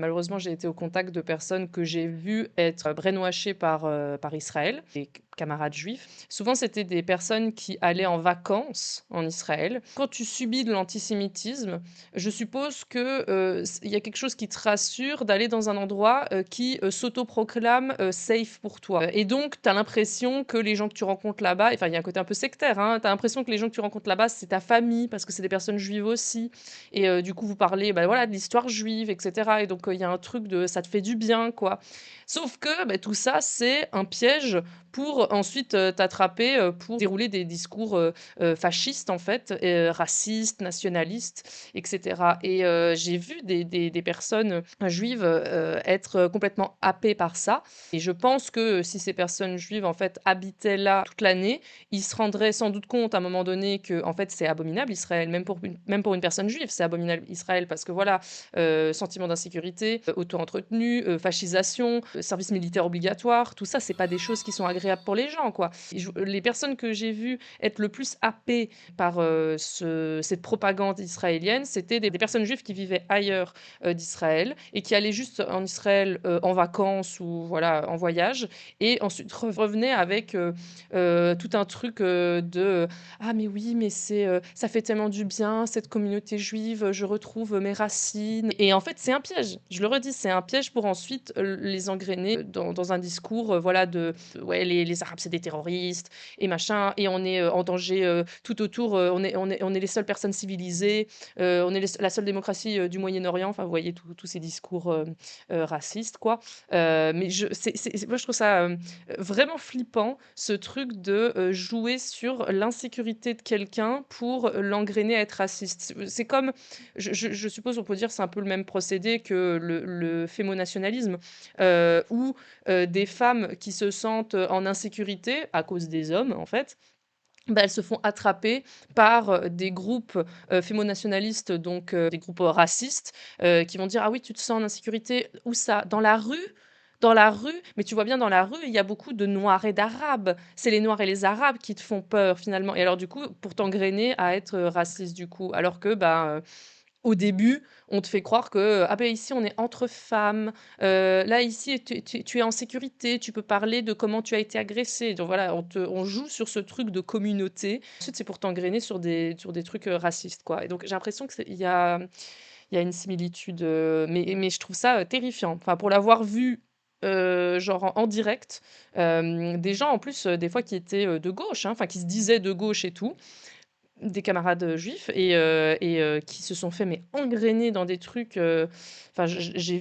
malheureusement, j'ai été au contact de personnes que j'ai vues être brainwashées par Israël, des camarades juifs. Souvent, c'était des personnes qui allaient en vacances en Israël. Quand tu subis de l'antisémitisme, je suppose que, il y a quelque chose qui te rassure d'aller dans un endroit, qui, s'autoproclame, safe pour toi. Et donc tu as l'impression que les gens que tu rencontres là-bas, enfin, il y a un côté un peu sectaire, hein, tu as l'impression que les gens que tu rencontres là-bas, c'est ta famille parce que c'est des personnes juives aussi et du coup, vous parlez, bah, voilà, de l'histoire juive et cetera et donc il y a un truc de ça te fait du bien, quoi. Sauf que, bah, tout ça, c'est un piège pour ensuite, t'attraper, pour dérouler des discours, fascistes, en fait, racistes, nationalistes et cetera et j'ai vu des personnes, juives, être complètement happées par ça et je pense que si ces personnes juives, en fait, habitaient là toute l'année, ils se rendraient sans doute compte à un moment donné que, en fait, c'est abominable Israël, même pour une personne juive, c'est abominable Israël parce que voilà, sentiment d'insécurité, auto-entretenu, fascisation, service militaire obligatoire, tout ça, c'est pas des choses qui sont agréables pour les gens, quoi. Et les personnes que j'ai vues être le plus happées par cette propagande israélienne, c'était des personnes juives qui vivaient ailleurs d'Israël et qui allaient juste en Israël en vacances ou voilà, en voyage et ensuite revenaient avec tout un truc de ah mais oui, mais ça fait tellement du bien cette communauté juive, je retrouve mes racines et en fait, c'est un piège. Je le redis, c'est un piège pour ensuite, les engrainer dans un discours, voilà de ouais, les arabes, c'est des terroristes et machin et on est, en danger, tout autour, on est les seules personnes civilisées, on est la seule démocratie, du Moyen-Orient. Enfin, vous voyez tous ces discours, racistes, quoi. Mais moi, je trouve ça, vraiment flippant ce truc de, jouer sur l'insécurité de quelqu'un pour l'engrainer à être raciste. C'est comme je suppose on peut dire c'est un peu le même procédé que le fémonationalisme, où, des femmes qui se sentent, en insécurité à cause des hommes en fait, bah, elles se font attraper par, des groupes, fémonationalistes donc des groupes, racistes, qui vont dire: «Ah oui, tu te sens en insécurité, où ça? Dans la rue? Dans la rue? Mais tu vois bien dans la rue, il y a beaucoup de noirs et d'arabes. C'est les noirs et les arabes qui te font peur finalement» et alors du coup, pour t'engrainer à être, raciste du coup, alors que, ben, au début, on te fait croire que, ah ben ici on est entre femmes, là ici tu es en sécurité, tu peux parler de comment tu as été agressé. Donc voilà, on joue sur ce truc de communauté. Ensuite, c'est pour t'engrainer sur des trucs, racistes, quoi et donc j'ai l'impression que c'est il y a une similitude, mais je trouve ça, terrifiant. Enfin, pour l'avoir vu, genre en direct, des gens en plus, des fois qui étaient, de gauche, hein, enfin qui se disaient de gauche et tout, des camarades, juifs et qui se sont fait mais engrainer dans des trucs, enfin j'ai